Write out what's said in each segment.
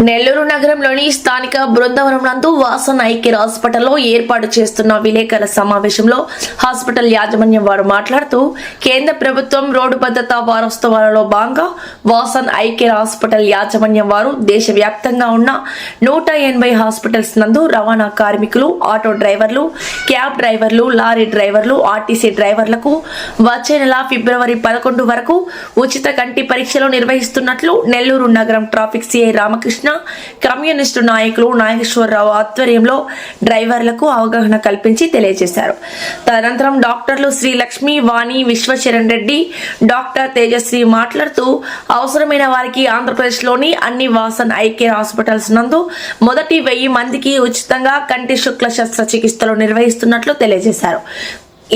నెల్లూరు నగరంలోని స్థానిక బృందావనం నందు వాసన్ ఐ కేర్ హాస్పిటల్లో ఏర్పాటు చేస్తున్న విలేకరుల సమావేశంలో హాస్పిటల్ యాజమాన్యం వారు మాట్లాడుతూ కేంద్ర ప్రభుత్వం రోడ్డు భద్రతా వారోత్సవాలలో భాగంగా వాసన్ ఐ కేర్ హాస్పిటల్ యాజమాన్యం వారు దేశవ్యాప్తంగా ఉన్న 180 హాస్పిటల్స్ నందు రవాణా కార్మికులు, ఆటో డ్రైవర్లు, క్యాబ్ డ్రైవర్లు, లారీ డ్రైవర్లు, ఆర్టీసీ డ్రైవర్లకు వచ్చే నెల ఫిబ్రవరి 11 వరకు ఉచిత కంటి పరీక్షలు నిర్వహిస్తున్నట్లు నెల్లూరు నగరం ట్రాఫిక్ సిఐ రామకృష్ణ, కమ్యూనిస్టు నాయకులు నాగేశ్వరరావు ఆధ్వర్యంలో డ్రైవర్లకు అవగాహన కల్పించి తెలియజేశారు. తదనంతరం డాక్టర్లు శ్రీ లక్ష్మీ, వాణి, విశ్వచరణ్ రెడ్డి, డాక్టర్ తేజశ్రీ మాట్లాడుతూ అవసరమైన వారికి ఆంధ్రప్రదేశ్లోని అన్ని వాసన్ ఐ కేర్ హాస్పిటల్స్ నందు మొదటి 1000 మందికి ఉచితంగా కంటి శుక్ల శస్త్రచికిత్సలు నిర్వహిస్తున్నట్లు తెలియజేశారు.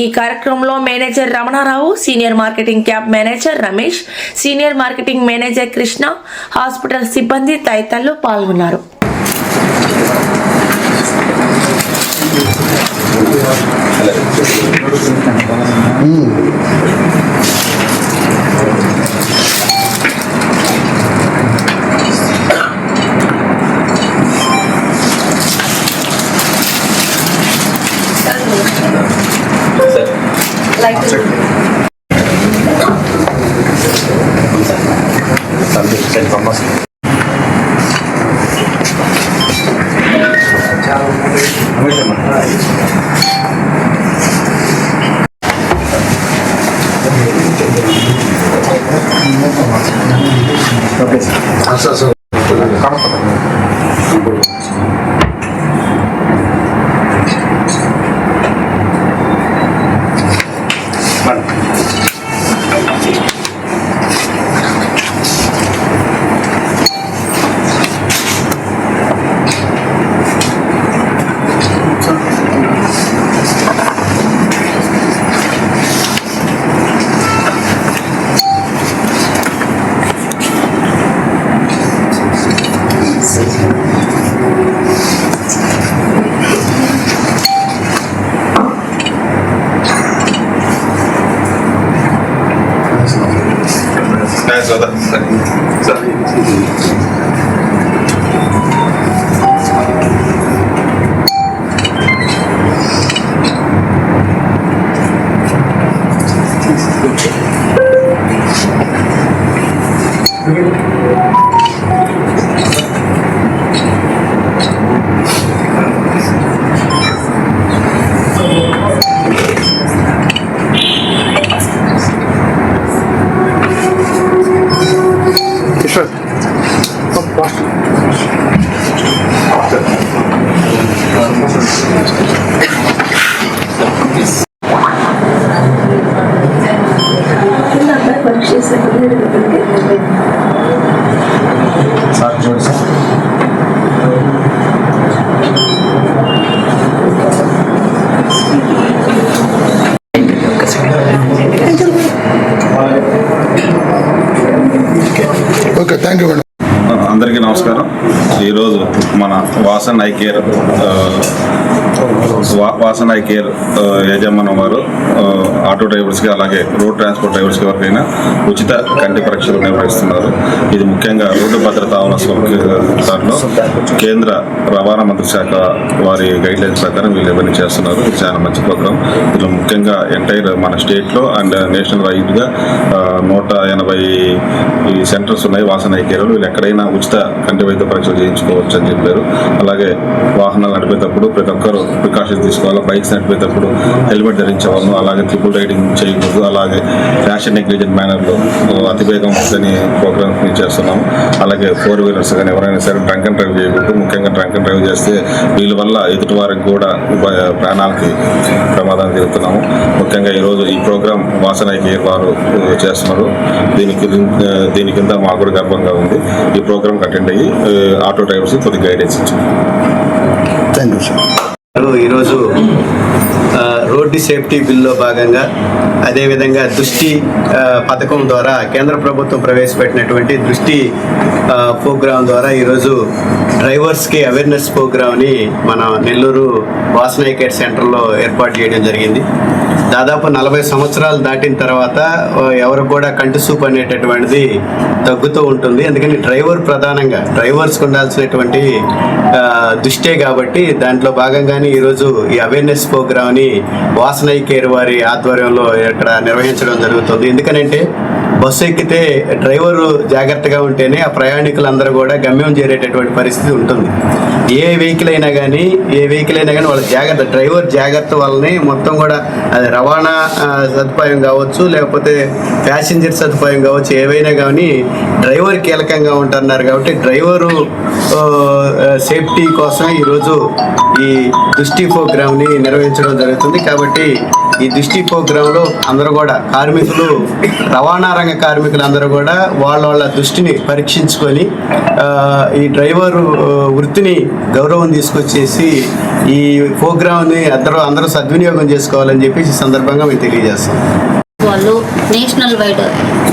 ఈ కార్యక్రమంలో manager Ramanarao, senior marketing cab manager Ramesh, senior marketing manager Krishna, hospital సిబ్బంది తదితరులు పాల్గొన్నారు. అందరికీ నమస్కారం. ఈరోజు మన వాసన్ ఐ కేర్ యజమానం వారు ఆటో డ్రైవర్స్కి, అలాగే రోడ్ ట్రాన్స్పోర్ట్ డ్రైవర్స్కి ఎవరికైనా ఉచిత కంటి పరీక్షలు నిర్వహిస్తున్నారు. ఇది ముఖ్యంగా రోడ్డు భద్రతా దాంట్లో కేంద్ర రవాణా మంత్రిత్వ శాఖ వారి గైడ్లైన్స్ ప్రకారం వీళ్ళు ఇవన్నీ చేస్తున్నారు. ఇది చాలా మంచి ప్రోగ్రామ్. ఇందులో ముఖ్యంగా ఎంటైర్ మన స్టేట్లో అండ్ నేషనల్ వైడ్గా 180 సెంటర్స్ ఉన్నాయి వాసన్ ఐ కేర్. వీళ్ళు ఎక్కడైనా ఉచిత కంటి వైద్య పరీక్షలు చేయించుకోవచ్చు అని చెప్పారు. అలాగే వాహనాలు నడిపేటప్పుడు ప్రతి ఒక్కరు ప్రికాషన్స్ తీసుకోవాలి. బైక్స్ నడిపేటప్పుడు హెల్మెట్ ధరించేవాళ్ళు, అలాగే ట్రిపుల్ రైడింగ్ చేయకూడదు, అలాగే ఫ్యాషన్ నెగ్లిజెంట్ మేనర్లో అతివేగం అని ప్రోగ్రామ్స్ మేము చేస్తున్నాము. అలాగే 4 వీలర్స్ కానీ ఎవరైనా సరే డ్రంక్ అండ్ డ్రైవ్ చేయకూడదు. ముఖ్యంగా డ్రంక్ అండ్ డ్రైవ్ చేస్తే వీళ్ళ వల్ల ఎదుటి వారికి కూడా ప్రాణాలకి ప్రమాదాన్ని జరుగుతున్నాము. ముఖ్యంగా ఈరోజు ఈ ప్రోగ్రాం వాసన్ ఐ కేర్ వారు చేస్తున్నారు. దీని కింద మాకు కూడా గర్వంగా ఉంది. ఈ ప్రోగ్రామ్ అటెండ్ అయ్యి ఆటో డ్రైవర్స్ కొద్దిగా గైడెన్స్ ఇచ్చారు. Thank you sir. ఈరోజు రోడ్డు సేఫ్టీ బిల్లో భాగంగా, అదేవిధంగా దృష్టి పథకం ద్వారా కేంద్ర ప్రభుత్వం ప్రవేశపెట్టినటువంటి దృష్టి ప్రోగ్రాం ద్వారా ఈరోజు డ్రైవర్స్కి అవేర్నెస్ ప్రోగ్రామ్ని మన నెల్లూరు వాసన ఐ కేర్ సెంటర్లో ఏర్పాటు చేయడం జరిగింది. దాదాపు 40 సంవత్సరాలు దాటిన తర్వాత ఎవరు కూడా కంటి చూపు అనేటటువంటిది తగ్గుతూ ఉంటుంది. అందుకని ప్రధానంగా డ్రైవర్స్కి ఉండాల్సినటువంటి దృష్టే కాబట్టి దాంట్లో భాగంగానే ఈరోజు ఈ అవేర్నెస్ ప్రోగ్రామ్ని వాసన ఐ కేర్ వారి ఆధ్వర్యంలో ఇక్కడ నిర్వహించడం జరుగుతుంది. ఎందుకనంటే బస్సు ఎక్కితే డ్రైవరు జాగ్రత్తగా ఉంటేనే ఆ ప్రయాణికులందరూ కూడా గమ్యం చేరేటటువంటి పరిస్థితి ఉంటుంది. ఏ వెహికల్ అయినా కానీ వాళ్ళ డ్రైవర్ జాగ్రత్త వల్లనే మొత్తం కూడా అది రవాణా సదుపాయం కావచ్చు, లేకపోతే ప్యాసింజర్ సదుపాయం కావచ్చు, ఏవైనా కానీ డ్రైవర్ కీలకంగా ఉంటున్నారు. కాబట్టి డ్రైవరు సేఫ్టీ కోసం ఈరోజు ఈ దృష్టి ప్రోగ్రామ్ని నిర్వహించడం జరుగుతుంది. కాబట్టి ఈ దృష్టి ప్రోగ్రాంలో అందరూ కూడా కార్మికులు, రవాణా రంగ కార్మికులు అందరూ కూడా వాళ్ళ దృష్టిని పరీక్షించుకొని ఈ డ్రైవర్ వృత్తిని గౌరవం తీసుకొచ్చేసి ఈ ప్రోగ్రామ్ని అందరూ సద్వినియోగం చేసుకోవాలని చెప్పి ఈ సందర్భంగా మేము తెలియజేస్తాం. వాళ్ళు నేషనల్ వైడ్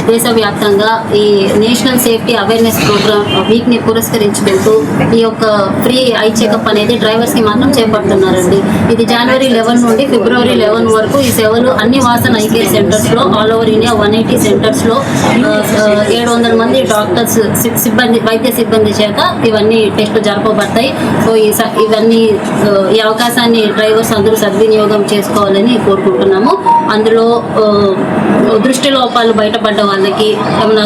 దేశవ్యాప్తంగా ఈ నేషనల్ సేఫ్టీ అవేర్నెస్ ప్రోగ్రామ్ వీక్ని పురస్కరించుకుంటూ ఈ యొక్క ఫ్రీ ఐ చెకప్ అనేది డ్రైవర్స్కి మాత్రం చేపడుతున్నారండి. ఇది జనవరి 11 నుండి ఫిబ్రవరి 11 వరకు ఈ సేవలు అన్ని వాసన ఐ కేర్ సెంటర్స్లో ఆల్ ఓవర్ ఇండియా 180 సెంటర్స్లో 700 మంది డాక్టర్స్ వైద్య సిబ్బంది చేత ఇవన్నీ టెస్టులు జరపబడతాయి. సో ఇవన్నీ ఈ అవకాశాన్ని డ్రైవర్స్ అందరూ సద్వినియోగం చేసుకోవాలని కోరుకుంటున్నాము. అందులో దృష్టి లోపాలు బయటపడ్డ వాళ్ళకి ఏమైనా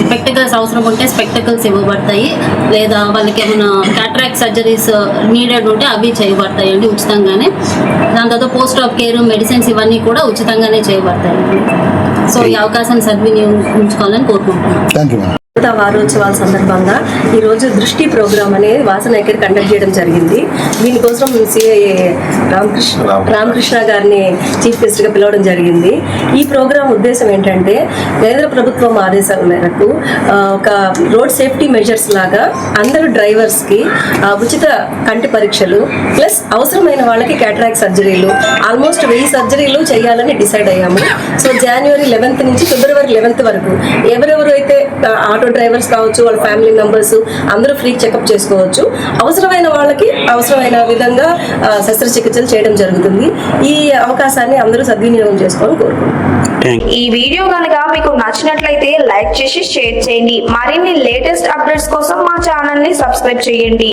స్పెక్టకల్స్ అవసరం ఉంటే స్పెక్టకల్స్ ఇవ్వబడతాయి, లేదా వాళ్ళకి ఏమైనా క్యాటరాక్ట్ సర్జరీస్ నీడెడ్ ఉంటే అవి చేయబడతాయి అండి ఉచితంగానే. దాని తర్వాత పోస్ట్ ఆఫ్ కేర్, మెడిసిన్స్ ఇవన్నీ కూడా ఉచితంగానే చేయబడతాయి. సో ఈ అవకాశాన్ని సద్వినియోగించుకోవాలని కోరుకుంటున్నాను. Thank you. వారోత్సవాల సందర్భంగా ఈరోజు దృష్టి ప్రోగ్రామ్ అనేది వాసన ఐ కేర్ కండక్ట్ చేయడం జరిగింది. దీనికోసం సిఐఏ రామకృష్ణ గారిని చీఫ్ గెస్ట్గా పిలవడం జరిగింది. ఈ ప్రోగ్రామ్ ఉద్దేశం ఏంటంటే కేంద్ర ప్రభుత్వం ఆదేశాల మేరకు ఒక రోడ్ సేఫ్టీ మెజర్స్ లాగా అందరూ డ్రైవర్స్కి ఉచిత కంటి పరీక్షలు ప్లస్ అవసరమైన వాళ్ళకి క్యాటరాక్ట్ సర్జరీలు ఆల్మోస్ట్ 1000 సర్జరీలు చేయాలని డిసైడ్ అయ్యాము. సో జనవరి 11 నుంచి ఫిబ్రవరి 11 వరకు ఎవరెవరు అయితే ఆటో డ్రైవర్స్ కావచ్చు, వాళ్ళ ఫ్యామిలీ మెంబర్స్ అందరూ ఫ్రీ చెకప్ చేసుకోవచ్చు. అవసరమైన వాళ్ళకి అవసరమైన విధంగా శస్త్రచికిత్సలు చేయడం జరుగుతుంది. ఈ అవకాశాన్ని అందరూ సద్వినియోగం చేసుకోవాలని కోరుకుంటున్నాను. ఈ వీడియో కనుక మీకు నచ్చినట్లయితే లైక్ చేసి షేర్ చేయండి. మరిన్ని లేటెస్ట్ అప్డేట్స్ కోసం మా ఛానల్ ని సబ్స్క్రైబ్ చేయండి.